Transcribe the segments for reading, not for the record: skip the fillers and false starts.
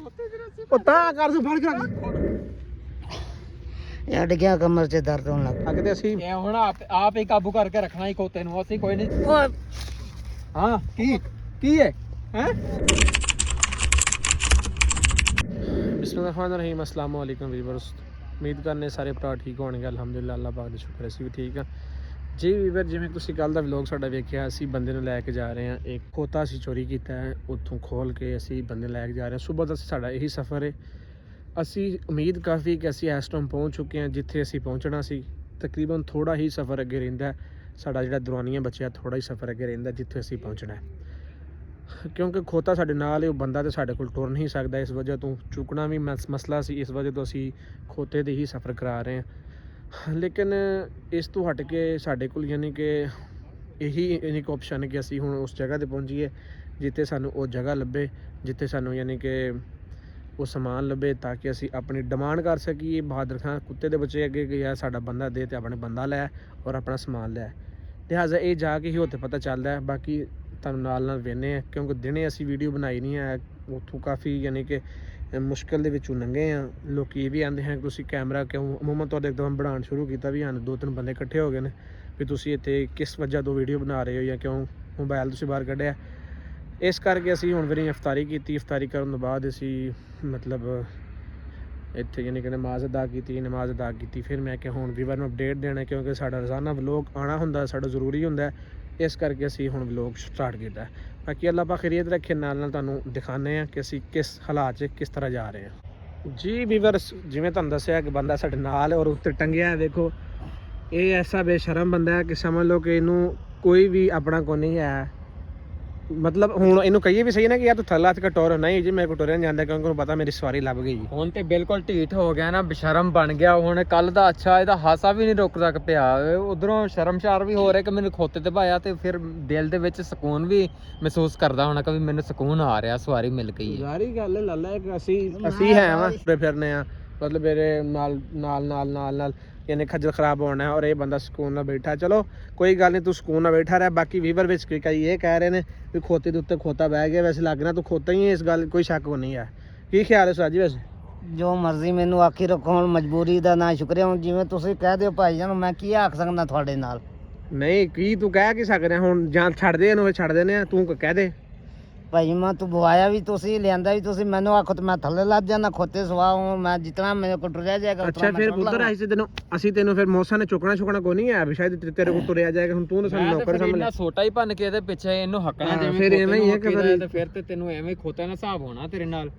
ਉਹ ਤਾਂ ਕਰ ਤੂੰ ਫੜ ਕੇ ਰੱਖ ਯਾਰ ਡਿੱਗਿਆ ਕਮਰ 'ਚ ਦਰਦ ਹੋਣ ਲੱਗ ਅੱਗੇ ਤੇ ਅਸੀਂ ਇਹ ਹੁਣ ਆਪ ਹੀ ਕਾਬੂ ਕਰਕੇ ਰੱਖਣਾ ਹੀ ਖੋਤੇ ਨੂੰ, ਅਸੀਂ ਕੋਈ ਨਹੀਂ। ਹਾਂ ਕੀ ਹੈ ਬਿਸਮਿल्लाहिर्रहमानिर्रहीम अस्सलाम वालेकुम ਵੀਵਰਸ, ਉਮੀਦ ਕਰਨੇ ਸਾਰੇ ਭਰਾ ਠੀਕ ਹੋਣਗੇ। ਅਲਹਮਦੁਲਿਲਾ, ਅੱਲਾਹ ਪਾਕ ਦਾ ਸ਼ੁਕਰ ਅਸੀਂ ਵੀ ਠੀਕ ਹਾਂ ਜੀ। ਵੀਵਰ, ਜਿਵੇਂ ਤੁਸੀਂ ਕੱਲ ਦਾ ਵਲੌਗ ਸਾਡਾ ਵੇਖਿਆ, ਅਸੀਂ ਬੰਦੇ ਨੂੰ ਲੈ ਕੇ ਜਾ ਰਹੇ ਹਾਂ। ਇੱਕ ਖੋਤਾ ਅਸੀਂ ਚੋਰੀ ਕੀਤਾ ਹੈ, ਉੱਥੋਂ ਖੋਲ ਕੇ ਅਸੀਂ ਬੰਦੇ ਲੈ ਕੇ ਜਾ ਰਹੇ ਹਾਂ। ਸੁਬਾਹ ਦਾ ਸਾਡਾ ਇਹੀ ਸਫ਼ਰ ਹੈ। ਅਸੀਂ ਉਮੀਦ ਕਾਫੀ ਕਿ ਅਸੀਂ ਇਸ ਟਾਈਮ ਪਹੁੰਚ ਚੁੱਕੇ ਹਾਂ ਜਿੱਥੇ ਅਸੀਂ ਪਹੁੰਚਣਾ ਸੀ। ਤਕਰੀਬਨ ਥੋੜ੍ਹਾ ਹੀ ਸਫ਼ਰ ਅੱਗੇ ਰਹਿੰਦਾ ਸਾਡਾ, ਜਿਹੜਾ ਦੌਰਾਨੀਆਂ ਬਚਿਆ ਥੋੜ੍ਹਾ ਹੀ ਸਫ਼ਰ ਅੱਗੇ ਰਹਿੰਦਾ ਜਿੱਥੇ ਅਸੀਂ ਪਹੁੰਚਣਾ ਹੈ। ਕਿਉਂਕਿ ਖੋਤਾ ਸਾਡੇ ਨਾਲ ਹੈ, ਉਹ ਬੰਦਾ ਤਾਂ ਸਾਡੇ ਕੋਲ ਟੁਰ ਨਹੀਂ ਸਕਦਾ। ਇਸ ਵਜ੍ਹਾ ਤੋਂ ਚੁੱਕਣਾ ਵੀ ਮਸਲਾ ਸੀ, ਇਸ ਵਜ੍ਹਾ ਤੋਂ ਅਸੀਂ ਖੋਤੇ ਦੇ ਹੀ ਸਫ਼ਰ ਕਰਾ ਰਹੇ ਹਾਂ। ਲੇਕਿਨ ਇਸ ਤੋਂ ਹਟ ਕੇ ਸਾਡੇ ਕੋਲ ਯਾਨੀ ਕਿ ਇਹੀ ਇੱਕ ਆਪਸ਼ਨ ਹੈ ਕਿ ਅਸੀਂ ਹੁਣ ਉਸ ਜਗ੍ਹਾ 'ਤੇ ਪਹੁੰਚੀਏ ਜਿੱਥੇ ਸਾਨੂੰ ਉਹ ਜਗ੍ਹਾ ਲੱਭੇ, ਜਿੱਥੇ ਸਾਨੂੰ ਯਾਨੀ ਕਿ ਉਹ ਸਮਾਨ ਲੱਭੇ, ਤਾਂ ਕਿ ਅਸੀਂ ਆਪਣੀ ਡਿਮਾਂਡ ਕਰ ਸਕੀਏ ਬਹਾਦਰ ਖਾਨ ਕੁੱਤੇ ਦੇ ਬੱਚੇ ਅੱਗੇ ਕਿ ਯਾਰ ਸਾਡਾ ਬੰਦਾ ਦੇ ਤੇ ਆਪਣੇ ਬੰਦਾ ਲੈ ਔਰ ਆਪਣਾ ਸਮਾਨ ਲੈ। ਲਿਹਾਜ਼ਾ ਇਹ ਜਾ ਕੇ ਹੀ ਉੱਥੇ ਪਤਾ ਚੱਲਦਾ ਹੈ। ਬਾਕੀ ਤੁਹਾਨੂੰ ਨਾਲ ਵੇਖਦੇ ਹਾਂ, ਕਿਉਂਕਿ ਦਿਨੇ ਅਸੀਂ ਵੀਡੀਓ ਬਣਾਈ ਨਹੀਂ ਹੈ, ਉੱਥੋਂ ਕਾਫੀ ਯਾਨੀ ਕਿ ਮੁਸ਼ਕਿਲ ਦੇ ਵਿੱਚੋਂ ਲੰਘੇ ਹਾਂ। ਲੋਕ ਇਹ ਵੀ ਆਉਂਦੇ ਹਨ ਕਿ ਤੁਸੀਂ ਕੈਮਰਾ ਕਿਉਂ ਅਮੂਮਨ ਤੁਹਾਡੇ ਇੱਕਦਮ ਬਣਾਉਣ ਸ਼ੁਰੂ ਕੀਤਾ, ਵੀ ਹਨ 2-3 ਬੰਦੇ ਇਕੱਠੇ ਹੋ ਗਏ ਨੇ ਵੀ ਤੁਸੀਂ ਇੱਥੇ ਕਿਸ ਵਜ੍ਹਾ ਤੋਂ ਵੀਡੀਓ ਬਣਾ ਰਹੇ ਹੋ ਜਾਂ ਕਿਉਂ ਮੋਬਾਈਲ ਤੁਸੀਂ ਬਾਹਰ ਕੱਢਿਆ। ਇਸ ਕਰਕੇ ਅਸੀਂ ਹੁਣ ਵੀ ਇਫਤਾਰੀ ਕੀਤੀ। ਇਫਤਾਰੀ ਕਰਨ ਤੋਂ ਬਾਅਦ ਅਸੀਂ ਮਤਲਬ ਇੱਥੇ ਯਾਨੀ ਕਿ ਨਮਾਜ਼ ਅਦਾ ਕੀਤੀ। ਫਿਰ ਮੈਂ ਕਿਹਾ ਹੁਣ ਵੀਵਰ ਨੂੰ ਅਪਡੇਟ ਦੇਣਾ, ਕਿਉਂਕਿ ਸਾਡਾ ਰੋਜ਼ਾਨਾ ਵਲੋਗ ਆਉਣਾ ਹੁੰਦਾ, ਸਾਡਾ ਜ਼ਰੂਰੀ ਹੁੰਦਾ। ਇਸ ਕਰਕੇ ਅਸੀਂ ਹੁਣ ਵਲੋਗ ਸਟਾਰਟ ਕੀਤਾ। ਬਾਕੀ ਅੱਲਾਹ ਪਾਕ ਖੈਰੀਅਤ ਰੱਖੇ, ਨਾਲ ਤੁਹਾਨੂੰ ਦਿਖਾਉਂਦੇ ਹਾਂ ਕਿ ਅਸੀਂ ਕਿਸ ਹਾਲਾਤ 'ਚ ਕਿਸ ਤਰ੍ਹਾਂ ਜਾ ਰਹੇ ਹਾਂ ਜੀ। ਵੀਵਰ, ਜਿਵੇਂ ਤੁਹਾਨੂੰ ਦੱਸਿਆ ਕਿ ਬੰਦਾ ਸਾਡੇ ਨਾਲ ਔਰ ਉੱਤੇ ਟੰਗਿਆ, ਦੇਖੋ ਇਹ ਐਸਾ ਬੇਸ਼ਰਮ ਬੰਦਾ ਹੈ ਕਿ ਸਮਝ ਲਓ ਕਿ ਇਹਨੂੰ ਕੋਈ ਵੀ ਆਪਣਾ ਕੋ ਨਹੀਂ ਹੈ। ਮਤਲਬ ਹੁਣ ਇਹਨੂੰ ਕਹੀਏ ਵੀ ਸਹੀ ਨਾ ਕਿ ਯਾਰ ਤੂੰ ਥੱਲੇ ਹੱਥ ਕਟੋਰ, ਨਹੀਂ ਜੀ ਮੇਰੇ ਕੋਲ ਟੁਰਿਆ ਨਹੀਂ ਜਾਂਦਾ, ਕਿਉਂਕਿ ਉਹਨੂੰ ਪਤਾ ਮੇਰੀ ਸਵਾਰੀ ਲੱਭ ਗਈ। ਹੁਣ ਤੇ ਬਿਲਕੁਲ ਢੀਠ ਹੋ ਗਿਆ ਨਾ, ਬੇਸ਼ਰਮ ਬਣ ਗਿਆ ਹੁਣ। ਕੱਲ ਦਾ ਅੱਛਾ ਇਹਦਾ ਹਾਸਾ ਵੀ ਨਹੀਂ ਰੁਕ ਸਕ ਪਿਆ, ਉਧਰੋਂ ਸ਼ਰਮਸ਼ਾਰ ਵੀ ਹੋ ਰਿਹਾ ਕਿ ਮੈਨੂੰ ਖੋਤੇ ਤੇ ਭਾਇਆ, ਤੇ ਫਿਰ ਦਿਲ ਦੇ ਵਿੱਚ ਸਕੂਨ ਵੀ ਮਹਿਸੂਸ ਕਰਦਾ ਹੋਣਾ ਕਿ ਮੈਨੂੰ ਸਕੂਨ ਆ ਰਿਹਾ, ਸਵਾਰੀ ਮਿਲ ਗਈ ਹੈ। ਸਾਰੀ ਗੱਲ ਹੈ ਲਾਲਾ ਕਿ ਅਸੀਂ ਹੈ ਵਾ ਫਿਰਨੇ ਆ, ਮਤਲਬ ਮੇਰੇ ਨਾਲ ਯਾਨੀ ਖੱਜਲ ਖਰਾਬ ਹੋਣਾ ਔਰ ਇਹ ਬੰਦਾ ਸਕੂਨ ਨਾਲ ਬੈਠਾ। ਚਲੋ ਕੋਈ ਗੱਲ ਨਹੀਂ, ਤੂੰ ਸਕੂਨ ਨਾਲ ਬੈਠਾ ਰਿਹਾ। ਬਾਕੀ ਵੀਵਰ ਵਿੱਚ ਕਈ ਇਹ ਕਹਿ ਰਹੇ ਨੇ ਵੀ ਖੋਤੇ ਦੇ ਉੱਤੇ ਖੋਤਾ ਬਹਿ ਗਿਆ, ਵੈਸੇ ਲੱਗ ਰਿਹਾ ਤੂੰ ਖੋਤਾ ਹੀ ਹੈ, ਇਸ ਗੱਲ ਕੋਈ ਸ਼ੱਕ ਨਹੀਂ ਹੈ। ਕੀ ਖਿਆਲ ਹੈ ਸਾਜੀ? ਵੈਸੇ ਜੋ ਮਰਜ਼ੀ ਮੈਨੂੰ ਆਖੀ ਰੱਖੋ, ਹੁਣ ਮਜਬੂਰੀ ਦਾ ਨਾ ਸ਼ੁਕਰੀਆ। ਹੁਣ ਜਿਵੇਂ ਤੁਸੀਂ ਕਹਿ ਦਿਓ ਭਾਈ ਜਾਨ, ਮੈਂ ਕੀ ਆਖ ਸਕਦਾ ਤੁਹਾਡੇ ਨਾਲ? ਨਹੀਂ ਕੀ ਤੂੰ ਕਹਿ ਕੀ ਸਕਦੇ ਹੁਣ, ਜਾਂ ਛੱਡਦੇ ਇਹਨੂੰ ਛੱਡ ਦਿੰਦੇ ਆ, ਤੂੰ ਕਹਿ ਦੇ ਭਾਈ ਮੈਂ ਤੂੰ ਬਵਾਇਆ ਵੀ ਤੁਸੀਂ, ਲਿਆਂਦਾ ਵੀ ਤੁਸੀਂ, ਮੈਨੂੰ ਆਖੋ ਤੇ ਮੈਂ ਥੱਲੇ ਲੱਗ ਜਾਣਾ ਖੋਤੇ ਸਵਾ ਹੂੰ ਮੈਂ, ਜਿਤਨਾ ਮੇਰੇ ਕੋਲ ਟੁਰਿਆ ਜਾਏਗਾ। ਅੱਛਾ ਫਿਰ ਪੁੱਤਰ ਅਸੀਂ ਤੈਨੂੰ ਫਿਰ ਮੌਸਾ ਨੇ ਚੁੱਕਣਾ ਕੋਈ ਨਹੀਂ ਹੈ ਵੀ ਸ਼ਾਇਦ ਤੇਰੇ ਕੋਲ ਤੁਰਿਆ ਜਾਏਗਾ। ਹੁਣ ਤੂੰ ਸਾਨੂੰ ਨੌਕਰ ਸਮਝ ਲੈ, ਛੋਟਾ ਹੀ ਭੰਨ ਕੇ ਇਹਦੇ ਪਿੱਛੇ ਇਹਨੂੰ ਹੱਕਣਾ ਜਿਵੇਂ ਫਿਰ ਐਵੇਂ ਹੀ ਹੈ ਕਿ ਤੇ ਫਿਰ ਤੇ ਤੈਨੂੰ ਐਵੇਂ ਖੋਤੇ ਨਾਲ ਹਿਸਾਬ ਹੋਣਾ ਤੇਰੇ ਨਾਲ।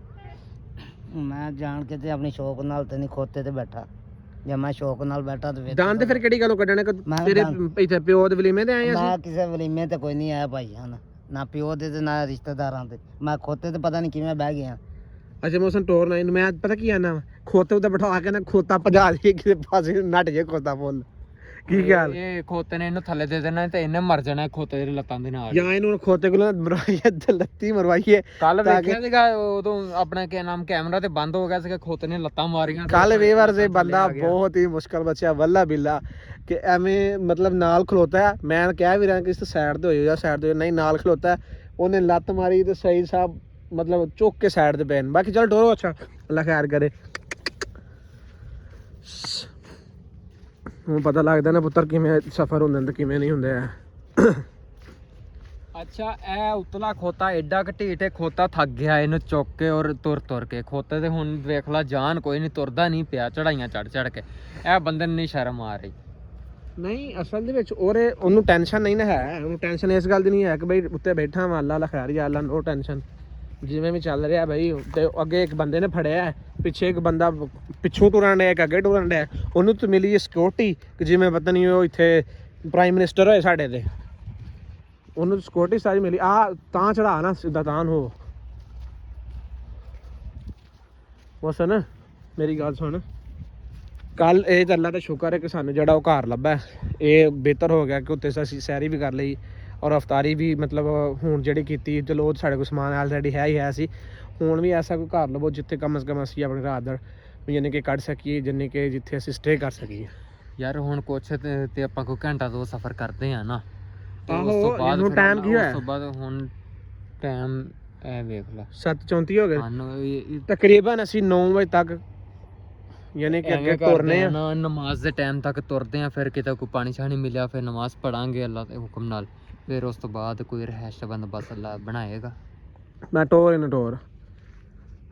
ਮੈਂ ਜਾਣ ਕੇ ਤੇ ਆਪਣੀ ਸ਼ੌਕ ਨਾਲ ਤੇ ਨਹੀਂ ਖੋਤੇ ਤੇ ਬੈਠਾ, ਜੇ ਮੈਂ ਸ਼ੌਕ ਨਾਲ ਬੈਠਾ ਤੇ ਦੰਦ ਫਿਰ ਕਿਹੜੀ ਗੱਲੋਂ ਕੱਢਣੇ? ਤੇਰੇ ਇੱਥੇ ਪਿਓ ਦੇ ਵਲੀਮੇ ਤੇ ਆਏ ਮੈਂ ਕਿਸੇ ਵਲੀਮੇ ਤੇ ਕੋਈ ਨਹੀਂ ਆਇਆ ਭਾਈ ਜਾਨ, ਨਾ ਪਿਓ ਦੇ ਤੇ ਨਾ ਰਿਸ਼ਤੇਦਾਰਾਂ ਤੇ। ਮੈਂ ਖੋਤੇ ਤੇ ਪਤਾ ਨਹੀਂ ਕਿਵੇਂ ਬਹਿ ਗਿਆ। ਅੱਛਾ ਮੌਸਮ ਟੋਰ ਨਾ ਇਹਨੂੰ ਮੈਂ ਪਤਾ ਕੀ ਆਨਾ ਖੋਤੇ ਉੱਤੇ ਬਿਠਾ ਕੇ ਨਾ ਖੋਤਾ ਭਜਾ ਦੇ ਕਿਸੇ ਪਾਸੇ ਨੱਟ ਜੇ ਖੋਤਾ ਫੁੱਲ। ਕੀ ਖਿਆਲ? ਇਹ ਖੋਤੇ ਨੇ ਇਹਨੂੰ ਥੱਲੇ ਦੇ ਦੇਣਾ ਤੇ ਇਹਨੇ ਮਰ ਜਾਣਾ ਖੋਤੇ ਦੇ ਲੱਤਾਂ ਦੇ ਨਾਲ। ਜਾਂ ਇਹਨੂੰ ਖੋਤੇ ਕੋਲ ਮਰਵਾਈਏ ਤੇ ਲੱਤੀ ਮਰਵਾਈਏ। ਕੱਲ ਵੇਖਿਆ ਸੀਗਾ ਉਦੋਂ ਆਪਣਾ ਕੀ ਨਾਮ ਕੈਮਰਾ ਤੇ ਬੰਦ ਹੋ ਗਿਆ ਸੀਗਾ, ਖੋਤੇ ਨੇ ਲੱਤਾਂ ਮਾਰੀਆਂ। ਕੱਲ ਵੇਵਰ ਸੇ ਬੰਦਾ ਬਹੁਤ ਹੀ ਮੁਸ਼ਕਲ ਬਚਿਆ ਵੱਲਾ ਬਿੱਲਾ, ਕਿ ਐਵੇਂ ਮਤਲਬ ਨਾਲ ਖਲੋਤਾ। ਮੈਂ ਕਿਹਾ ਵੀ ਰਾਂ ਕਿ ਇਸ ਸਾਈਡ ਤੇ ਹੋ ਜਾ, ਸਾਈਡ ਤੇ ਨਹੀਂ, ਨਾਲ ਖਲੋਤਾ ਉਹਨੇ ਲੱਤ ਮਾਰੀ ਤੇ ਸਹੀ ਸਾਹਿਬ ਮਤਲਬ ਚੁੱਕ ਕੇ ਸਾਈਡ ਤੇ ਪੈਣ। ਬਾਕੀ ਚਲ ਡੋਰੋ, ਅੱਛਾ ਅੱਲਾ ਖੈਰ ਕਰੇ। ਹੁਣ ਪਤਾ ਲੱਗਦਾ ਨਾ ਪੁੱਤਰ ਕਿਵੇਂ ਸਫ਼ਰ ਹੁੰਦੇ ਤੇ ਕਿਵੇਂ ਨਹੀਂ ਹੁੰਦੇ ਆ। ਅੱਛਾ ਇਹ ਉਤਲਾ ਖੋਤਾ ਐਡਾ ਕੁ ਢੀਠ ਹੈ, ਖੋਤਾ ਥੱਕ ਗਿਆ ਇਹਨੂੰ ਚੁੱਕ ਕੇ ਔਰ ਤੁਰ ਕੇ। ਖੋਤੇ ਤੇ ਹੁਣ ਵੇਖ ਲਾ ਜਾਨ ਕੋਈ ਨਹੀਂ, ਤੁਰਦਾ ਨਹੀਂ ਪਿਆ ਚੜਾਈਆਂ ਚੜ ਕੇ। ਇਹ ਬੰਦੇ ਨੂੰ ਨਹੀਂ ਸ਼ਰਮ ਆ ਰਹੀ? ਨਹੀਂ ਅਸਲ ਦੇ ਵਿੱਚ ਉਹਨੂੰ ਟੈਨਸ਼ਨ ਨਹੀਂ ਨਾ ਹੈ। ਉਹਨੂੰ ਟੈਨਸ਼ਨ ਇਸ ਗੱਲ ਦੀ ਨਹੀਂ ਹੈ ਕਿ ਬਈ ਉੱਤੇ ਬੈਠਾ ਵਾਂ, ਅੱਲਾ ਖੈਰ ਹੀ ਅੱਲਾ, ਨੋ ਟੈਨਸ਼ਨ, ਜਿਵੇਂ ਵੀ ਚੱਲ ਰਿਹਾ ਬਈ। ਤੇ ਅੱਗੇ ਇੱਕ ਬੰਦੇ ਨੇ ਫੜਿਆ, ਪਿੱਛੇ ਇੱਕ ਬੰਦਾ ਪਿੱਛੋਂ ਟੁਰਨ ਡਿਆ, ਇੱਕ ਅੱਗੇ ਟੁਰਨ ਡਿਆ। ਉਹਨੂੰ ਤਾਂ ਮਿਲੀ ਸਿਕਿਉਰਿਟੀ ਕਿ ਜਿਵੇਂ ਪਤਾ ਨਹੀਂ ਉਹ ਇੱਥੇ ਪ੍ਰਾਈਮ ਮਿਨਿਸਟਰ ਹੋਏ ਸਾਡੇ ਦੇ, ਉਹਨੂੰ ਸਿਕਿਉਰਿਟੀ ਸਾਰੀ ਮਿਲੀ। ਆ ਤਾਂ ਚੜਾ ਨਾ ਸਿੱਧਾ ਤਾਂ ਹੋ ਬਸ ਨਾ, ਮੇਰੀ ਗੱਲ ਸੁਣ। ਕੱਲ ਇਹ ਤਾਂ ਅੱਲਾ ਦਾ ਸ਼ੁਕਰ ਹੈ ਕਿ ਸਾਨੂੰ ਜਿਹੜਾ ਉਹ ਘਰ ਲੱਭਾ, ਇਹ ਬਿਹਤਰ ਹੋ ਗਿਆ ਕਿ ਉੱਤੇ ਅਸੀਂ ਸੈਰੀ ਵੀ ਕਰ ਲਈ ਔਰ ਅਫਤਾਰੀ ਵੀ ਮਤਲਬ ਹੁਣ ਜਿਹੜੀ ਕੀਤੀ। ਚਲੋ ਸਾਡੇ ਕੋਲ ਸਮਾਨ ਆਲਰੇਡੀ ਹੈ ਹੀ ਹੈ ਸੀ। ਹੁਣ ਵੀ ਐਸਾ ਕੋਈ ਘਰ ਲੱਭੋ ਜਿੱਥੇ ਕਮ ਸੇ ਕਮ ਅਸੀਂ ਆਪਣੇ ਰਾਤ ਦਾ ਯਾਨੀ ਕਿ ਕੱਢ ਸਕੀਏ, ਜਿੰਨੇ ਕਿ ਜਿੱਥੇ ਅਸੀਂ ਸਟੇ ਕਰ ਸਕੀਏ। ਯਾਰ ਹੁਣ ਕੁਛ ਤੇ ਆਪਾਂ ਕੋਈ ਘੰਟਾ 2 ਸਫ਼ਰ ਕਰਦੇ ਆ ਨਾ, ਆਹੋ ਹੁਣ ਟਾਈਮ ਕੀ ਹੋਇਆ? ਉਸ ਤੋਂ ਬਾਅਦ ਹੁਣ ਟਾਈਮ ਐ ਵੇਖ ਲੈ 7:34 ਹੋ ਗਏ ਸਾਨੂੰ ਤਕਰੀਬਨ ਅਸੀਂ 9 ਵਜੇ ਤੱਕ ਯਾਨੀ ਕਿ ਅੱਗੇ ਤੁਰਨੇ ਆ ਨਮਾਜ਼ ਦੇ ਟਾਈਮ ਤੱਕ ਤੁਰਦੇ ਆ, ਫਿਰ ਕਿਤੇ ਕੋਈ ਪਾਣੀ ਛਾਣੀ ਮਿਲਿਆ ਫਿਰ ਨਮਾਜ਼ ਪੜਾਂਗੇ ਅੱਲਾ ਦੇ ਹੁਕਮ ਨਾਲ, ਫਿਰ ਉਸ ਤੋਂ ਬਾਅਦ ਕੋਈ ਰਹਿਸ਼ ਦਾ ਬੰਦੋਬਸਤ ਅੱਲਾ ਬਣਾਏਗਾ। ਮੈਂ ਟੋਰ ਇਨ ਟੋਰ।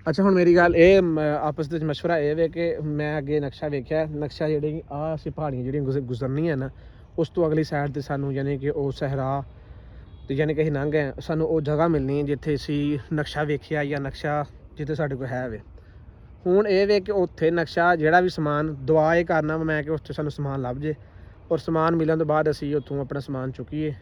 ਅੱਛਾ ਹੁਣ ਮੇਰੀ ਗੱਲ ਇਹ ਆਪਸ ਵਿੱਚ ਮਸ਼ਵਰਾ ਇਹ ਵੇ ਕਿ ਮੈਂ ਅੱਗੇ ਨਕਸ਼ਾ ਵੇਖਿਆ, ਨਕਸ਼ਾ ਜਿਹੜੀ ਆ ਅਸੀਂ ਪਹਾੜੀਆਂ ਜਿਹੜੀਆਂ ਗੁਜ਼ਰਨੀਆਂ ਨਾ ਉਸ ਤੋਂ ਅਗਲੀ ਸਾਈਡ ਤੇ ਸਾਨੂੰ ਯਾਨੀ ਕਿ ਉਹ ਸਹਿਰਾ ਤੇ ਯਾਨੀ ਕਿ ਅਸੀਂ ਲੰਘ ਗਏ ਸਾਨੂੰ ਉਹ ਜਗ੍ਹਾ ਮਿਲਣੀ ਹੈ ਜਿੱਥੇ ਅਸੀਂ ਨਕਸ਼ਾ ਵੇਖਿਆ ਜਾਂ ਨਕਸ਼ਾ ਜਿੱਥੇ ਸਾਡੇ ਕੋਲ ਹੈ ਵੇ। ਹੁਣ ਇਹ ਵੇ ਕਿ ਉੱਥੇ ਨਕਸ਼ਾ ਜਿਹੜਾ ਵੀ ਸਮਾਨ ਦੁਆ ਇਹ ਕਰਨਾ ਮੈਂ ਕਿ ਉੱਥੇ ਸਾਨੂੰ ਸਮਾਨ ਲੱਭ ਜੇ ਔਰ ਸਮਾਨ ਮਿਲਣ ਤੋਂ ਬਾਅਦ ਅਸੀਂ ਉੱਥੋਂ ਆਪਣਾ ਸਮਾਨ ਚੁੱਕੀਏ।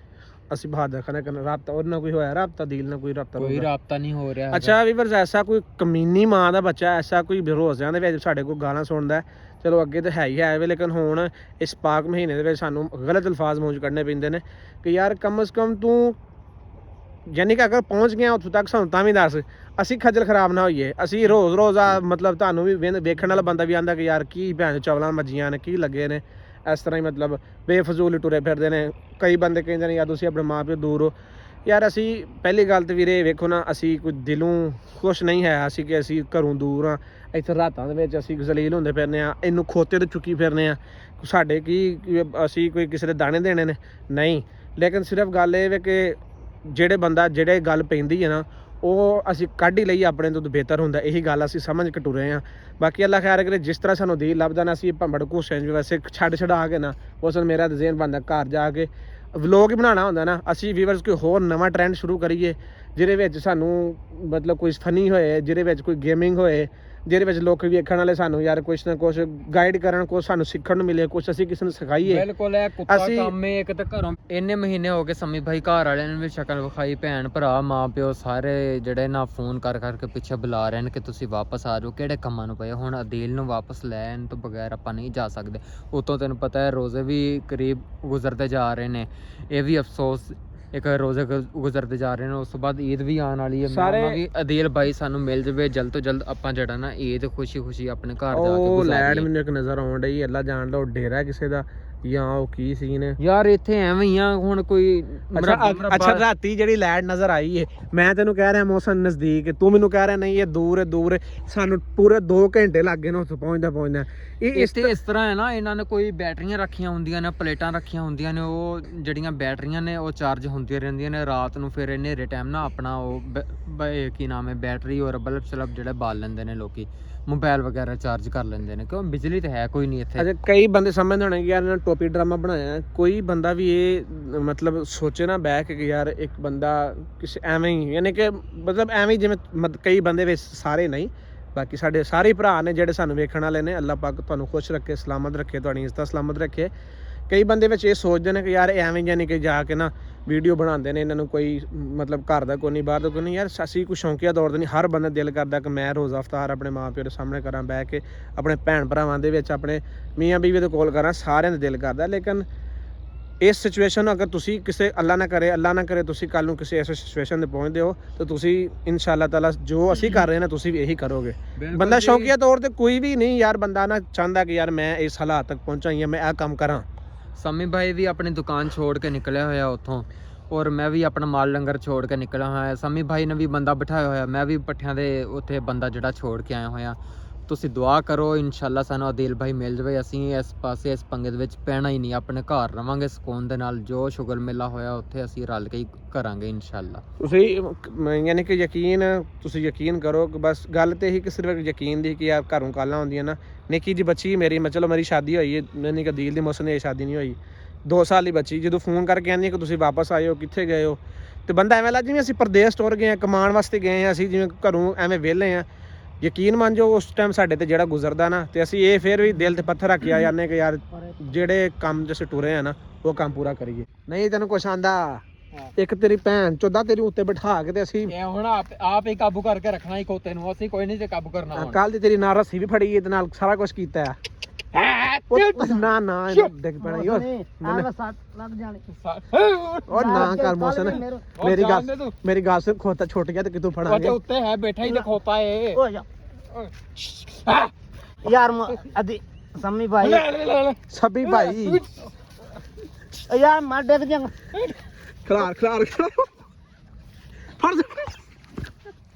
ਅਸੀਂ ਬਹਾਦਰ ਖਾਨਾ ਕਰਨਾ ਰਾਬਤਾ ਉਹਦੇ ਨਾਲ ਕੋਈ ਹੋਇਆ ਰਾਬਤਾ ਦਿਲ ਨਾਲ ਕੋਈ ਰਾਬਤਾ ਨਹੀਂ ਹੋ ਰਿਹਾ। ਅੱਛਾ ਵੀਵਰਸ ਐਸਾ ਕੋਈ ਕਮੀਨੀ ਮਾਂ ਦਾ ਬੱਚਾ ਐਸਾ ਕੋਈ ਰੋਜ਼ਿਆਂ ਦੇ ਵਿੱਚ ਸਾਡੇ ਕੋਲ ਗਾਲਾਂ ਸੁਣਦਾ ਚਲੋ ਅੱਗੇ ਤਾਂ ਹੈ ਹੀ ਹੈ ਵੇ, ਲੇਕਿਨ ਹੁਣ ਇਸ ਪਾਕ ਮਹੀਨੇ ਦੇ ਵਿੱਚ ਸਾਨੂੰ ਗਲਤ ਅਲਫਾਜ਼ ਮੂੰਹ 'ਚ ਕੱਢਣੇ ਪੈਂਦੇ ਨੇ ਕਿ ਯਾਰ ਕਮ ਸੇ ਕਮ ਤੂੰ ਯਾਨੀ ਕਿ ਅਗਰ ਪਹੁੰਚ ਗਿਆ ਉੱਥੋਂ ਤੱਕ ਸਾਨੂੰ ਤਾਂ ਵੀ ਦੱਸ, ਅਸੀਂ ਖੱਜਲ ਖਰਾਬ ਨਾ ਹੋਈਏ। ਅਸੀਂ ਰੋਜ਼ ਆ ਮਤਲਬ ਤੁਹਾਨੂੰ ਵੀ ਵੇਖਣ ਵਾਲਾ ਬੰਦਾ ਵੀ ਆਂਦਾ ਕਿ ਯਾਰ ਕੀ ਭੈਣ ਚੌਲਾਂ ਮੱਜੀਆਂ ਨੇ ਕੀ ਲੱਗੇ ਨੇ, ਇਸ ਤਰ੍ਹਾਂ ਹੀ ਮਤਲਬ ਬੇਫਜ਼ੂਲ ਟੁਰੇ ਫਿਰਦੇ ਨੇ। ਕਈ ਬੰਦੇ ਕਹਿੰਦੇ ਨੇ ਯਾਰ ਤੁਸੀਂ ਆਪਣੇ ਮਾਂ ਪਿਓ ਦੂਰ ਹੋ। ਯਾਰ ਅਸੀਂ ਪਹਿਲੀ ਗੱਲ ਤਾਂ ਵੀਰੇ ਵੇਖੋ ਨਾ ਅਸੀਂ ਕੋਈ ਦਿਲੋਂ ਖੁਸ਼ ਨਹੀਂ ਹੈ ਅਸੀਂ ਕਿ ਅਸੀਂ ਘਰੋਂ ਦੂਰ ਹਾਂ। ਇੱਥੇ ਰਾਤਾਂ ਦੇ ਵਿੱਚ ਅਸੀਂ ਜ਼ਲੀਲ ਹੁੰਦੇ ਫਿਰਨੇ ਆ, ਇਹਨੂੰ ਖੋਤੇ ਤੇ ਚੁੱਕੀ ਫਿਰਨੇ ਆ। ਸਾਡੇ ਕੀ ਅਸੀਂ ਕੋਈ ਕਿਸੇ ਦੇ ਦਾਣੇ ਦੇਣੇ ਨੇ ਨਹੀਂ, ਲੇਕਿਨ ਸਿਰਫ ਗੱਲ ਇਹ ਵੇ ਕਿ ਜਿਹੜੇ ਗੱਲ ਪੈਂਦੀ ਹੈ ਨਾ ਉਹ ਅਸੀਂ ਕੱਢ ਹੀ ਲਈ ਆਪਣੇ ਤੋਂ ਬਿਹਤਰ ਹੁੰਦਾ। ਇਹੀ ਗੱਲ ਅਸੀਂ ਸਮਝ ਕੇ ਟੁਰੇ ਹਾਂ। ਬਾਕੀ ਅੱਲਾ ਖੈਰ ਕਰੇ ਜਿਸ ਤਰ੍ਹਾਂ ਸਾਨੂੰ ਦੀਨ ਲੱਭਦਾ ਨਾ ਅਸੀਂ ਭੰਬੜ ਘੋਸ਼ਿਆਂ 'ਚ ਵੈਸੇ ਛੱਡ ਕੇ ਨਾ ਉਸ ਨੂੰ ਮੇਰਾ ਜ਼ੇਨ ਬਣਦਾ ਘਰ ਜਾ ਕੇ ਵਲੋਗ ਹੀ ਬਣਾਉਣਾ ਹੁੰਦਾ ਨਾ। ਅਸੀਂ ਵੀਵਰਸ ਕੋਈ ਹੋਰ ਨਵਾਂ ਟ੍ਰੈਂਡ ਸ਼ੁਰੂ ਕਰੀਏ ਜਿਹਦੇ ਵਿੱਚ ਸਾਨੂੰ ਮਤਲਬ ਕੋਈ ਫਨੀ ਹੋਏ, ਜਿਹਦੇ ਵਿੱਚ ਕੋਈ ਗੇਮਿੰਗ ਹੋਏ, ਜਿਹਦੇ ਵਿੱਚ ਲੋਕ ਵੇਖਣ ਵਾਲੇ ਸਾਨੂੰ ਯਾਰ ਕੁਛ ਨਾ ਕੁਛ ਗਾਈਡ ਕਰਨ, ਕੁਛ ਸਾਨੂੰ ਸਿੱਖਣ ਨੂੰ ਮਿਲੇ, ਕੁਛ ਅਸੀਂ ਕਿਸੇ ਨੂੰ ਸਿਖਾਈਏ। ਬਿਲਕੁਲ ਇਹ ਕੁੱਤਾ ਕੰਮ ਹੈ ਇੱਕ ਤਾਂ ਘਰੋਂ ਇੰਨੇ ਮਹੀਨੇ ਹੋ ਗਏ ਸੰਮੀ ਭਾਈ ਘਰ ਵਾਲਿਆਂ ਨੂੰ ਵੀ ਸ਼ਕਲ ਵਿਖਾਈ, ਭੈਣ ਭਰਾ ਮਾਂ ਪਿਓ ਸਾਰੇ ਜਿਹੜੇ ਨਾ ਫੋਨ ਕਰਕੇ ਪਿੱਛੇ ਬੁਲਾ ਰਹੇ ਨੇ ਕਿ ਤੁਸੀਂ ਵਾਪਸ ਆ ਜਾਓ, ਕਿਹੜੇ ਕੰਮਾਂ ਨੂੰ ਪਏ। ਹੁਣ ਅਦੀਲ ਨੂੰ ਵਾਪਸ ਲੈਣ ਤੋਂ ਬਗੈਰ ਆਪਾਂ ਨਹੀਂ ਜਾ ਸਕਦੇ। ਉਤੋਂ ਤੈਨੂੰ ਪਤਾ ਹੈ ਰੋਜ਼ੇ ਵੀ ਕਰੀਬ ਗੁਜ਼ਰਦੇ ਜਾ ਰਹੇ ਨੇ, ਇਹ ਵੀ ਅਫਸੋਸ ਇੱਕ ਰੋਜ਼ੇ ਗੁਜ਼ਰਦੇ ਜਾ ਰਹੇ ਨੇ। ਉਸ ਤੋਂ ਬਾਅਦ ਈਦ ਵੀ ਆਉਣ ਵਾਲੀ ਹੈ। ਸਾਰੇ ਵੀ ਅਦੀਲ ਭਾਈ ਸਾਨੂੰ ਮਿਲ ਜਾਵੇ ਜਲਦ ਤੋਂ ਜਲਦ, ਆਪਾਂ ਜਿਹੜਾ ਨਾ ਈਦ ਖੁਸ਼ੀ ਆਪਣੇ ਘਰ ਜਾ ਕੇ ਉਹ ਲੈਂਡ ਮੈਨੂੰ ਇੱਕ ਨਜ਼ਰ ਆਉਣ ਡਈ ਅੱਲਾ ਜਾਣਦਾ ਉਹ ਡੇਰਾ ਕਿਸੇ ਦਾ ਜਾਂ ਉਹ ਕੀ ਸੀਨ ਯਾਰ ਇੱਥੇ ਐਵੇਂ ਹੀ ਆ ਹੁਣ ਕੋਈ ਅੱਛਾ ਰਾਤੀ ਜਿਹੜੀ ਲੈਂਡ ਨਜ਼ਰ ਆਈ ਏ ਮੈਂ ਤੈਨੂੰ ਕਹਿ ਰਿਹਾ ਮੌਸਮ ਨਜ਼ਦੀਕ, ਤੂੰ ਮੈਨੂੰ ਕਹਿ ਰਿਹਾ ਨਹੀਂ ਇਹ ਦੂਰ ਹੈ। ਸਾਨੂੰ ਪੂਰੇ 2 ਘੰਟੇ ਲੱਗ ਗਏ ਨੇ ਉੱਥੇ ਪਹੁੰਚਦਾ ਇਹ ਇਸ ਤਰ੍ਹਾਂ ਹੈ ਨਾ, ਇਹਨਾਂ ਨੇ ਕੋਈ ਬੈਟਰੀਆਂ ਰੱਖੀਆਂ ਹੁੰਦੀਆਂ ਨੇ, ਪਲੇਟਾਂ ਰੱਖੀਆਂ ਹੁੰਦੀਆਂ ਨੇ, ਉਹ ਜਿਹੜੀਆਂ ਬੈਟਰੀਆਂ ਨੇ ਉਹ ਚਾਰਜ ਹੁੰਦੀਆਂ ਰਹਿੰਦੀਆਂ ਨੇ ਰਾਤ ਨੂੰ। ਫਿਰ ਹਨੇਰੇ ਟਾਈਮ ਨਾ ਆਪਣਾ ਉਹ ਕੀ ਨਾਮ ਹੈ ਬੈਟਰੀ ਔਰ ਬਲਬ ਸ਼ਲਬ ਜਿਹੜੇ ਬਾਲ ਲੈਂਦੇ ਨੇ ਲੋਕੀ, ਮੋਬਾਈਲ ਵਗੈਰਾ ਚਾਰਜ ਕਰ ਲੈਂਦੇ ਨੇ ਕਿਉਂ ਬਿਜਲੀ ਤਾਂ ਹੈ ਕੋਈ ਨਹੀਂ ਇੱਥੇ। ਅੱਛਾ ਕਈ ਬੰਦੇ ਸਮਝਦੇ ਹੋਣੇ ਕਿ ਯਾਰ ਇਹਨਾਂ ਟੋਪੀ ਡਰਾਮਾ ਬਣਾਇਆ, ਕੋਈ ਬੰਦਾ ਵੀ ਇਹ ਮਤਲਬ ਸੋਚੇ ਨਾ ਬਹਿ ਕੇ ਕਿ ਯਾਰ ਇੱਕ ਬੰਦਾ ਕਿਸੇ ਐਵੇਂ ਹੀ ਯਾਨੀ ਕਿ ਮਤਲਬ ਐਵੇਂ ਜਿਵੇਂ ਕਈ ਬੰਦੇ ਵਿੱਚ ਸਾਰੇ ਨਹੀਂ, ਬਾਕੀ ਸਾਡੇ ਸਾਰੇ ਭਰਾ ਨੇ ਜਿਹੜੇ ਸਾਨੂੰ ਵੇਖਣ ਵਾਲੇ ਨੇ। ਅੱਲਾਹ ਪਾਕ ਤੁਹਾਨੂੰ ਖੁਸ਼ ਰੱਖੇ, ਸਲਾਮਤ ਰੱਖੇ, ਤੁਹਾਡੀ ਇੱਜ਼ਤਾਂ ਸਲਾਮਤ ਰੱਖੇ। ਕਈ ਬੰਦੇ ਵਿੱਚ ਇਹ ਸੋਚਦੇ ਨੇ ਕਿ ਯਾਰ ਐਵੇਂ ਯਾਨੀ ਕਿ ਜਾ ਕੇ ਨਾ ਵੀਡੀਓ ਬਣਾਉਂਦੇ ਨੇ, ਇਹਨਾਂ ਨੂੰ ਕੋਈ ਮਤਲਬ ਘਰ ਦਾ ਕੋਈ ਨਹੀਂ ਬਾਹਰ ਦਾ ਕੋਈ ਨਹੀਂ। ਯਾਰ ਅਸੀਂ ਕੋਈ ਸ਼ੌਂਕੀਆ ਦੌਰ ਦੇ ਨਹੀਂ, ਹਰ ਬੰਦਾ ਦਿਲ ਕਰਦਾ ਕਿ ਮੈਂ ਰੋਜ਼ਾ ਇਫਤਾਰ ਆਪਣੇ ਮਾਂ ਪਿਓ ਦੇ ਸਾਹਮਣੇ ਕਰਾਂ ਬਹਿ ਕੇ, ਆਪਣੇ ਭੈਣ ਭਰਾਵਾਂ ਦੇ ਵਿੱਚ, ਆਪਣੇ ਮੀਆਂ ਬੀਵੀ ਦੇ ਕੋਲ ਕਰਾਂ, ਸਾਰਿਆਂ ਦਾ ਦਿਲ ਕਰਦਾ। ਲੇਕਿਨ ਇਸ ਸਿਚੁਏਸ਼ਨ ਨੂੰ ਅਗਰ ਤੁਸੀਂ ਕਿਸੇ ਅੱਲਾ ਨਾ ਕਰੇ ਤੁਸੀਂ ਕੱਲ ਨੂੰ ਕਿਸੇ ਐਸੇ ਸਿਚੁਏਸ਼ਨ 'ਤੇ ਪਹੁੰਚਦੇ ਹੋ ਤਾਂ ਤੁਸੀਂ ਇਨਸ਼ਾਅੱਲਾ ਤਾਲਾ ਜੋ ਅਸੀਂ ਕਰ ਰਹੇ ਨਾ ਤੁਸੀਂ ਵੀ ਇਹੀ ਕਰੋਗੇ। ਬੰਦਾ ਸ਼ੌਂਕੀਆ ਤੌਰ ਤੇ ਕੋਈ ਵੀ ਨਹੀਂ ਯਾਰ ਬੰਦਾ ਨਾ ਚਾਹੁੰਦਾ ਕਿ ਯਾਰ ਮੈਂ ਇਸ ਹਾਲਾਤ ਤੱਕ ਪਹੁੰਚਾ ਜਾਂ ਮੈਂ ਇਹ ਕੰਮ ਕਰਾਂ। ਸੰਮੀ ਭਾਈ ਵੀ ਆਪਣੀ ਦੁਕਾਨ ਛੋੜ ਕੇ ਨਿਕਲਿਆ ਹੋਇਆ ਉੱਥੋਂ, ਔਰ ਮੈਂ ਵੀ ਆਪਣਾ ਮਾਲ ਲੰਗਰ ਛੋੜ ਕੇ ਨਿਕਲਿਆ ਹੋਇਆ। ਸੰਮੀ ਭਾਈ ਨੇ ਵੀ ਬੰਦਾ ਬਿਠਾਇਆ ਹੋਇਆ, ਮੈਂ ਵੀ ਪੱਠਿਆਂ ਦੇ ਉੱਥੇ ਬੰਦਾ ਜਿਹੜਾ ਛੋੜ ਕੇ ਆਇਆ ਹੋਇਆ। ਤੁਸੀਂ ਦੁਆ ਕਰੋ ਇਨਸ਼ਾਅੱਲਾ ਸਾਨੂੰ ਅਦੀਲ ਭਾਈ ਮਿਲ ਜਾਵੇ। ਅਸੀਂ ਇਸ ਪਾਸੇ ਇਸ ਪੰਗੇ ਦੇ ਵਿੱਚ ਪੈਣਾ ਹੀ ਨਹੀਂ, ਆਪਣੇ ਘਰ ਰਵਾਂਗੇ ਸਕੂਨ ਦੇ ਨਾਲ। ਜੋ ਸ਼ੁਗਰ ਮੇਲਾ ਹੋਇਆ ਉੱਥੇ ਅਸੀਂ ਰਲ ਕੇ ਹੀ ਕਰਾਂਗੇ ਇਨਸ਼ਾਅੱਲਾ। ਤੁਸੀਂ ਯਾਨੀ ਕਿ ਤੁਸੀਂ ਯਕੀਨ ਕਰੋ ਕਿ ਬਸ ਗੱਲ ਤੇ ਹੀ ਕਿ ਸਿਰਫ ਯਕੀਨ ਦੀ ਕਿ ਯਾਰ ਘਰੋਂ ਕਾਲਾਂ ਹੁੰਦੀਆਂ ਨਾ। ਨਿੱਕੀ ਜੀ ਬੱਚੀ ਮੇਰੀ ਚਲੋ ਮੇਰੀ ਸ਼ਾਦੀ ਹੋਈ ਹੈ, ਨਹੀਂ ਕਿ ਅਦੀਲ ਦੀ ਮੌਸਮ ਦੀ ਸ਼ਾਦੀ ਨਹੀਂ ਹੋਈ, 2 ਸਾਲ ਦੀ ਬੱਚੀ ਜਦੋਂ ਫੋਨ ਕਰਕੇ ਕਹਿੰਦੀ ਕਿ ਤੁਸੀਂ ਵਾਪਸ ਆਏ ਹੋ, ਕਿੱਥੇ ਗਏ ਹੋ, ਤੇ ਬੰਦਾ ਐਵੇਂ ਲੱਗ ਜਿਵੇਂ ਅਸੀਂ ਪ੍ਰਦੇਸ਼ ਟੁਰ ਗਏ ਹਾਂ, ਕਮਾਉਣ ਵਾਸਤੇ ਗਏ ਹਾਂ, ਅਸੀਂ ਜਿਵੇਂ ਘਰੋਂ ਐਵੇਂ ਵਿਹਲੇ ਹਾਂ। ਯਕੀਨ ਮੰਨ ਜਾਓ ਉਸ ਟਾਈਮ ਸਾਡੇ ਤੇ ਜਿਹੜਾ ਗੁਜ਼ਰਦਾ ਨਾ ਤੇ ਅਸੀਂ ਇਹ ਫਿਰ ਵੀ ਦਿਲ ਤੇ ਪੱਥਰ ਰੱਖ ਕੇ ਆ ਜਾਂਦੇ ਕਿ ਯਾਰ ਜਿਹੜੇ ਕੰਮ ਜਿਵੇਂ ਟੁਰੇ ਆ ਨਾ ਉਹ ਕੰਮ ਪੂਰਾ ਕਰੀਏ। ਨਹੀਂ ਤੈਨੂੰ ਕੁਛ ਆਂਦਾ ਇੱਕ ਤੇਰੀ ਭੈਣ ਚੋਦਾ ਤੇਰੀ ਉੱਤੇ ਬਿਠਾ ਕੇ ਤੇ ਅਸੀਂ ਹੁਣ ਆਪ ਹੀ ਕਾਬੂ ਕਰਕੇ ਰੱਖਣਾ ਹੀ ਖੋਤੇ ਨੂੰ, ਅਸੀਂ ਕੋਈ ਨਹੀਂ ਤੇ ਕਾਬੂ ਕਰਨਾ। ਕੱਲ ਤੇ ਤੇਰੀ ਨਾਲ ਰੱਸੀ ਵੀ ਫੜੀ ਇਹਦੇ ਨਾਲ ਸਾਰਾ ਕੁਝ ਕੀਤਾ ਆ। ਨਾ ਡਿੱਗ ਪੈਣਾ ਯਾਰ ਲੱਗ ਜਾਣੇ ਉਹ ਨਾ ਕਰ ਮੌਸਮ। ਮੇਰੀ ਗੱਲ ਸੁਣ, ਖੋਤਾ ਛੁੱਟ ਗਿਆ ਤੇ ਕਿਤੋਂ ਫੜਾਂਗੇ? ਉੱਤੇ ਹੈ ਬੈਠਾ ਹੀ ਤੇ ਖੋਤਾ ਏ। ਯਾਰ ਅਦੀ ਸੰਮੀ ਭਾਈ ਸਭੀ ਭਾਈ ਯਾਰ ਮੈਂ ਡਿੱਗ ਜਾਵਾਂ। ਖਲਾਰ ਫੜ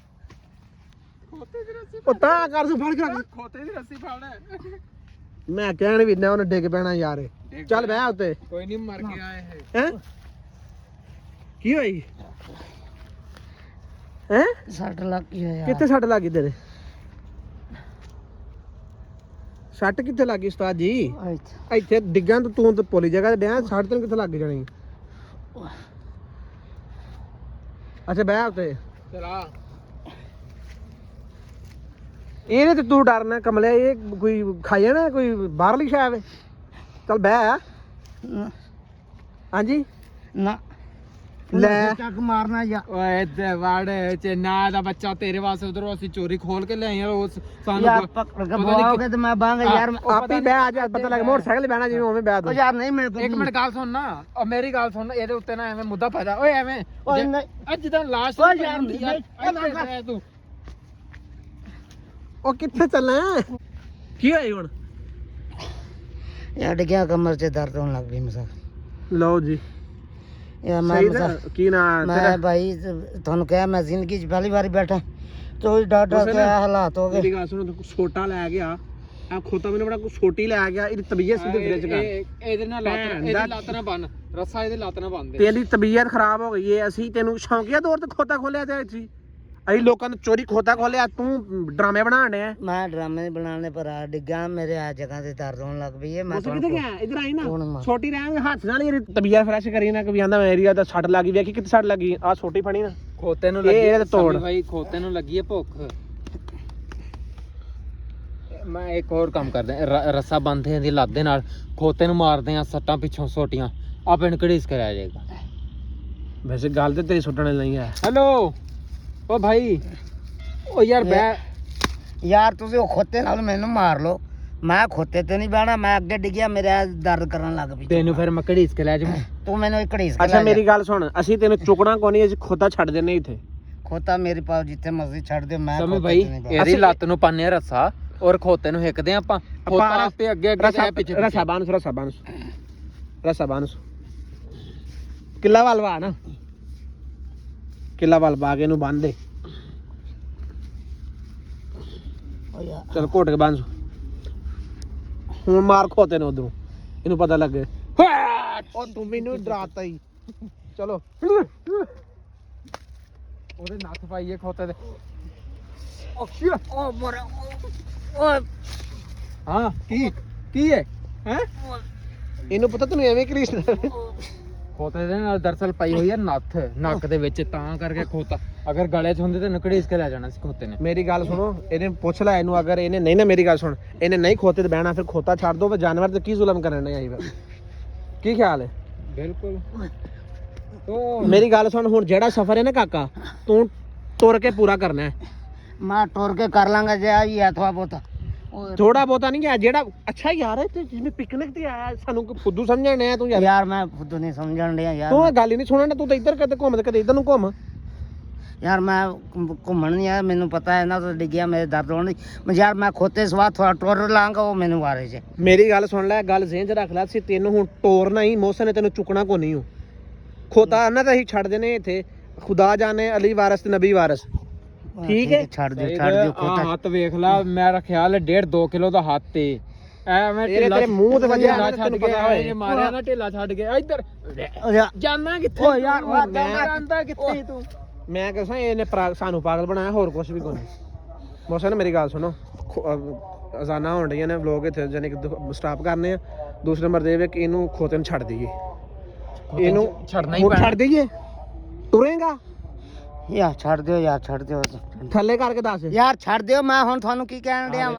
ਉਹ ਤਾਂ ਕਰ ਤੂੰ ਫੜ ਕੇ ਰੱਖ ਖੋਤੇ ਦੀ ਰੱਸੀ ਫੜ ਮੈਂ ਕਹਿਣ ਵੀ ਨਾ ਉਹਨੇ ਡਿੱਗ ਪੈਣਾ ਯਾਰ ਚੱਲ ਬਹਿ ਉੱਤੇ ਕੋਈ ਨਹੀਂ ਮਰ ਗਿਆ ਇਹ ਹੈ ਕੀ ਹੋਈ ਹੈ ਸੱਟ ਲੱਗ ਗਈ ਹੈ ਕਿੱਥੇ ਸੱਟ ਲੱਗੀ ਤੇਰੇ ਸੱਟ ਕਿੱਥੇ ਲੱਗੀ ਉਸਤਾਦ ਜੀ ਯਾਰ ਇੱਥੇ ਡਿੱਗਾਂ ਤੂੰ ਤਾਂ ਪੋਲੀ ਜਗ੍ਹਾ ਤੇ ਡਿਆ ਸੱਟ ਤੈਨੂੰ ਕਿੱਥੇ ਲੱਗ ਜਾਣੀ ਅੱਛਾ ਬਹਿ ਉੱਤੇ ਚਲਾ ਇਹਨੇ ਤੇ ਤੂੰ ਡਰਨਾ ਕਮਲਿਆ ਇਹ ਕੋਈ ਖਾ ਜਾਣਾ ਕੋਈ ਬਾਹਰਲੀ ਸ਼ੈ ਵੇ ਚੱਲ ਬਹਿ ਹਾਂਜੀ ਨਾ ਲੈ ਚੱਕ ਮਾਰਨਾ ਯਾਰ ਓਏ ਤੇ ਵੜ ਚ ਨਾ ਦਾ ਬੱਚਾ ਤੇਰੇ ਵਾਸਤੇ ਉਧਰੋਂ ਅਸੀਂ ਚੋਰੀ ਖੋਲ ਕੇ ਲਿਆਏ ਆ ਉਸ ਸਾਨੂੰ ਯਾਰ ਪਕੜ ਕੇ ਬੁਲਾਓਗੇ ਤੇ ਮੈਂ ਬਾਂਗਾ ਯਾਰ ਆਪੇ ਬਹਿ ਆ ਜਾ ਪਤਾ ਲੱਗ ਮੋਟਰਸਾਈਕਲ ਬਹਿਣਾ ਜਿਵੇਂ ਉਵੇਂ ਬਹਿ ਉਹ ਦੋ ਯਾਰ ਨਹੀਂ ਮੇਰੇ ਇੱਕ ਮਿੰਟ ਗੱਲ ਸੁਣ ਨਾ ਉਹ ਮੇਰੀ ਗੱਲ ਸੁਣ ਇਹਦੇ ਉੱਤੇ ਨਾ ਐਵੇਂ ਮੁੱਦਾ ਪਾ ਜਾ ਓਏ ਐਵੇਂ ਓਏ ਨਹੀਂ ਅੱਜ ਤਾਂ ਲਾਸਟ ਓਏ ਯਾਰ ਨਹੀਂ ਤੂੰ ਉਹ ਕਿੱਥੇ ਚੱਲਾਂ ਕੀ ਹੋਈ ਹੁਣ ਯਾਰ ਡਿੱਗਿਆ ਕਮਰ 'ਚ ਦਰਦ ਹੋਣ ਲੱਗ ਪਈ ਮਸਾ ਲਓ ਜੀ ਯਾਰ ਮੈਂ ਸਹੀ ਮਸਾ ਦਾ ਕੀ ਨਾ ਮੈਂ ਭਾਈ ਤੁਹਾਨੂੰ ਕਿਹਾ ਮੈਂ ਜ਼ਿੰਦਗੀ 'ਚ ਪਹਿਲੀ ਵਾਰੀ ਬੈਠਾ ਤੋਈ ਡਾਡਾ ਕੇ ਹਾਲਾਤ ਹੋ ਗਏ ਮੇਰੀ ਗੱਲ ਸੁਣੋ ਤੂੰ ਛੋਟਾ ਲੈ ਗਿਆ ਆ ਖੋਤਾ ਮੈਨੂੰ ਬੜਾ ਛੋਟੀ ਲੈ ਗਿਆ ਇਹਦੀ ਤਬੀਅਤ ਸਿੱਧੇ ਫ੍ਰਿਜ ਕਰ ਇਹਦੇ ਨਾਲ ਇਹਦੀ ਲੱਤ ਨਾ ਬੰਨ ਰੱਸਾ ਇਹਦੇ ਲੱਤ ਨਾ ਬੰਨ ਦੇ ਤੇਰੀ ਤਬੀਅਤ ਖਰਾਬ ਹੋ ਗਈ ਏ ਅਸੀਂ ਤੈਨੂੰ ਸ਼ੌਂਕੀਆ ਤੌਰ ਤੇ ਖੋਤਾ ਖੋਲਿਆ ਤੇ ਅਸੀਂ ਅਸੀਂ ਲੋਕਾਂ ਨੂੰ ਚੋਰੀ ਖੋਤਾ ਖੋਲਿਆ ਤੂੰ ਡਰਾਮੇ ਬਣਾਉਣ ਡਿਆ ਮੈਂ ਡਰਾਮੇ ਬਣਾਉਣੇ ਪਰ ਆ ਡਿੱਗਾ ਮੇਰੇ ਆ ਜਗ੍ਹਾ ਤੇ ਦਰਦ ਹੋਣ ਲੱਗ ਪਈ ਹੈ ਮੈਂ ਤੂੰ ਕਿੱਥੇ ਗਿਆ ਇਧਰ ਆਈ ਨਾ ਹੁਣ ਮਾਰ। ਛੋਟੀ ਰਹਿਣ ਹੱਥ ਨਾਲ ਹੀ ਇਹਦੀ ਤਬੀਅਤ ਫਰੈਸ਼ ਕਰੀ ਨਾ ਕਿ ਆਂਦਾ ਮੇਰੀ ਆ ਤਾਂ ਸੱਟ ਲੱਗੀ ਵੇਖੀ ਕਿੱਥੇ ਸੱਟ ਲੱਗੀ ਆ ਛੋਟੀ ਫੜੀ ਨਾ ਖੋਤੇ ਨੂੰ ਇਹ ਲੱਗੀ ਇਹਦੇ ਤੋੜ। ਭਾਈ ਖੋਤੇ ਨੂੰ ਲੱਗੀ ਹੈ ਭੁੱਖ ਮੈਂ ਇੱਕ ਹੋਰ ਕੰਮ ਕਰਦਾ ਰੱਸਾ ਬੰਨਦੇ ਦੀ ਲੱਤ ਦੇ ਨਾਲ ਖੋਤੇ ਨੂੰ ਮਾਰਦੇ ਆ ਸੱਟਾਂ ਪਿੱਛੋਂ ਸੋਟੀਆਂ ਆਪ ਇਹਨੂੰ ਘੜੀਸ ਕਰਿਆ ਜਾਏਗਾ ਵੈਸੇ ਗੱਲ ਤੇ ਤੇਰੀ ਸੁੱਟਣ ਨਹੀਂ ਹੈ ਹੈਲੋ ਓ ਭਾਈ ਓ ਯਾਰ ਬੈ ਯਾਰ ਤੁਸੀਂ ਉਹ ਖੋਤੇ ਨਾਲ ਮੈਨੂੰ ਮਾਰ ਲਓ ਮੈਂ ਖੋਤੇ ਤੇ ਨਹੀਂ ਬਹਿਣਾ ਮੈਂ ਅੱਗੇ ਡਿੱਗਿਆ ਮੇਰੇ ਦਰਦ ਕਰਨ ਲੱਗ ਪਈ ਤੈਨੂੰ ਫਿਰ ਮੈਂ ਘੜੀਸ ਕੇ ਲੈ ਜਾਵਾਂ ਤੂੰ ਮੈਨੂੰ ਇੱਕ ਘੜੀਸ ਕੇ ਅੱਛਾ ਲੈ ਮੇਰੀ ਗੱਲ ਸੁਣ ਅਸੀਂ ਤੈਨੂੰ ਚੁੱਕਣਾ ਕੋਈ ਨਹੀਂ ਅਸੀਂ ਖੋਤਾ ਛੱਡ ਦਿੰਨੇ ਇੱਥੇ ਖੋਤਾ ਮੇਰੇ ਪਾਸ ਜਿੱਥੇ ਮਰਜ਼ੀ ਛੱਡ ਦਿਓ ਮੈਂ ਸਮਝ ਖੋਤੇ ਭਾਈ ਤੇ ਨਹੀਂ ਬਹਿਣਾ। ਇਹਦੀ ਲੱਤ ਨੂੰ ਪਾਣੇ ਰੱਸਾ ਔਰ ਖੋਤੇ ਨੂੰ ਹਿੱਕਦੇ ਆਪਾਂ ਖੋਤਾ ਆਪੇ ਅੱਗੇ ਅੱਗੇ ਤੇ ਪਿੱਛੇ ਰਸਾ ਬਾਨਸ ਰਸਾ ਬਾਨਸ ਕਿੱਲਾ ਵਾਲ ਵਾ ਨਾ ਕਿੱਲਾ ਵਾਲ ਪਾ ਕੇ ਇਹਨੂੰ ਬੰਨ ਦੇ ਓ ਯਾਰ ਚਲ ਘੋਟ ਕੇ ਬੰਨ ਹੁਣ ਮਾਰ ਖੋਤੇ ਨੂੰ ਉਧਰੋਂ ਇਹਨੂੰ ਪਤਾ ਲੱਗੇ ਉਹ ਤੂੰ ਮੈਨੂੰ ਡਰਾਤਾ ਹੀ ਚਲੋ ਉਹਦੇ ਨੱਥ ਪਾਈਏ ਖੋਤੇ ਦੇ ਓ ਬਰਾ ਓ ਹਾਂ ਕੀ ਹੈ ਹੈ ਇਹਨੂੰ ਪਤਾ ਤੈਨੂੰ ਐਵੇਂ ਕਰੀਸਦਾ ਖੋਤੇ ਦੇ ਨਾਲ ਦਰਸਲ ਪਾਈ ਹੋਈ ਹੈ ਨੱਕ ਦੇ ਵਿੱਚ ਤਾਂ ਕਰਕੇ ਖੋਤਾ ਅਗਰ ਗਲੇ 'ਚ ਹੁੰਦੇ ਤਾਂ ਨਕੜੀਸ ਕੇ ਲੈ ਜਾਣਾ ਸੀ ਖੋਤੇ ਨੇ ਮੇਰੀ ਗੱਲ ਸੁਣੋ ਇਹਨੇ ਪੁੱਛ ਲੈ ਇਹਨੂੰ ਅਗਰ ਇਹਨੇ ਨਹੀਂ ਨਾ ਮੇਰੀ ਗੱਲ ਸੁਣ ਇਹਨੇ ਨਹੀਂ ਖੋਤੇ ਤੇ ਬਹਿਣਾ ਫਿਰ ਖੋਤਾ ਛੱਡ ਦੋ ਫਿਰ ਜਾਨਵਰ ਤੇ ਕੀ ਜ਼ੁਲਮ ਕਰਨ ਨੇ ਆਈ ਫਿਰ ਕੀ ਖਿਆਲ ਹੈ ਬਿਲਕੁਲ ਮੇਰੀ ਗੱਲ ਸੁਣ ਹੁਣ ਜਿਹੜਾ ਸਫ਼ਰ ਹੈ ਨਾ ਕਾਕਾ ਤੂੰ ਤੁਰ ਕੇ ਪੂਰਾ ਕਰਨਾ ਹੈ ਮੈਂ ਟੁਰ ਕੇ ਕਰ ਲਾਂਗਾ ਜੇ ਆਈ ਅਥਵਾ ਬੋਤਾ ਥੋੜਾ ਬਹੁਤਾ ਨਹੀਂ ਗਿਆ ਜਿਹੜਾ ਅੱਛਾ ਯਾਰ ਤੇ ਜਿਵੇਂ ਪਿਕਨਿਕ ਤੇ ਆਇਆ ਸਾਨੂੰ ਕੋਈ ਫੁੱਦੂ ਸਮਝਣ ਆਇਆ ਤੂੰ ਯਾਰ ਯਾਰ ਮੈਂ ਖੁਦ ਨਹੀਂ ਸਮਝਣ ਡਿਆ ਯਾਰ ਤੂੰ ਇਹ ਗੱਲ ਹੀ ਨਹੀਂ ਸੁਣਨ ਤੂੰ ਤਾਂ ਇੱਧਰ ਕਦੇ ਘੁੰਮ ਤੇ ਕਦੇ ਇੱਧਰ ਨੂੰ ਘੁੰਮ ਯਾਰ ਮੈਂ ਘੁੰਮਣ ਨਹੀਂ ਆਇਆ ਮੈਨੂੰ ਪਤਾ ਹੈ ਨਾ ਤਾਂ ਡਿੱਗਿਆ ਮੇਰੇ ਦਰਦ ਹੋਣ ਦੀ ਯਾਰ ਮੈਂ ਖੋਤੇ ਸਵਾ ਥੋੜਾ ਟੁਰ ਲਾਂਗਾ ਉਹ ਮੈਨੂੰ ਵਾਰੇ ਚ ਮੇਰੀ ਗੱਲ ਸੁਣ ਲੈ ਗੱਲ ਜ਼ਿਹਨ 'ਚ ਰੱਖ ਲੈ ਸੀ ਤੈਨੂੰ ਹੁਣ ਤੋਰਨਾ ਹੀ ਮੋਸਨ ਨੇ ਤੈਨੂੰ ਚੁੱਕਣਾ ਕੋ ਨਹੀਂ ਹੋ ਖੋਤਾ ਨਾ ਤਾਂ ਅਸੀਂ ਛੱਡ ਦੇਣੇ ਇੱਥੇ ਖੁਦਾ ਜਾਣੇ ਅਲੀ ਵਾਰਸ ਤੇ ਨਬੀ ਵਾਰਸ ਠੀਕ ਹੈ ਛੱਡ ਦਿਓ ਖੋਤਾ ਹੱਥ ਵੇਖ ਲਾ ਮੇਰਾ ਖਿਆਲ ਹੈ 1.5-2 ਕਿਲੋ ਦਾ ਹੱਥ ਏ ਐਵੇਂ ਤੇਰੇ ਮੂੰਹ ਤੇ ਵੱਜਿਆ ਨਾ ਛੱਡ ਤੈਨੂੰ ਕੇ ਪਤਾ ਹੋਏ ਜੇ ਮਾਰਿਆ ਨਾ ਢੇਲਾ ਛੱਡ ਕੇ ਇੱਧਰ ਜਾਨਾ ਕਿੱਥੇ ਓ ਯਾਰ ਜਾਂਦਾ ਕਿੱਥੇ ਤੂੰ ਮੈਂ ਕਹਿੰਦਾ ਇਹਨੇ ਸਾਨੂੰ ਪਾਗਲ ਬਣਾਇਆ ਹੋਰ ਕੁਝ ਵੀ ਕੋਈ ਨਹੀਂ ਮੋਸਨ ਮੇਰੀ ਗੱਲ ਸੁਣੋ ਅਜ਼ਾਨਾ ਹੋਣ ਰਹੀਆਂ ਨੇ ਵਲੋਗ ਇੱਥੇ ਜਾਨੀ ਕਿ ਸਟਾਪ ਕਰਨੇ ਆ ਦੂਸਰੇ ਨੰਬਰ ਦੇ ਕਿ ਇਹਨੂੰ ਖੋਤੇ ਨੂੰ ਛੱਡ ਦਈਏ ਇਹਨੂੰ ਛੱਡਣਾ ਹੀ ਹੁਣ ਪੈਣਾ ਛੱਡ ਦਈਏ ਤੁਰੇਗਾ ਯਾਰ ਛੱਡ ਦਿਓ ਯਾਰ ਛੱਡ ਦਿਓ ਥੱਲੇ ਕਰਕੇ ਦੱਸ ਯਾਰ ਛੱਡ ਦਿਓ ਮੈਂ ਹੁਣ ਤੁਹਾਨੂੰ ਕੀ ਕਹਿਣ ਡਿਆ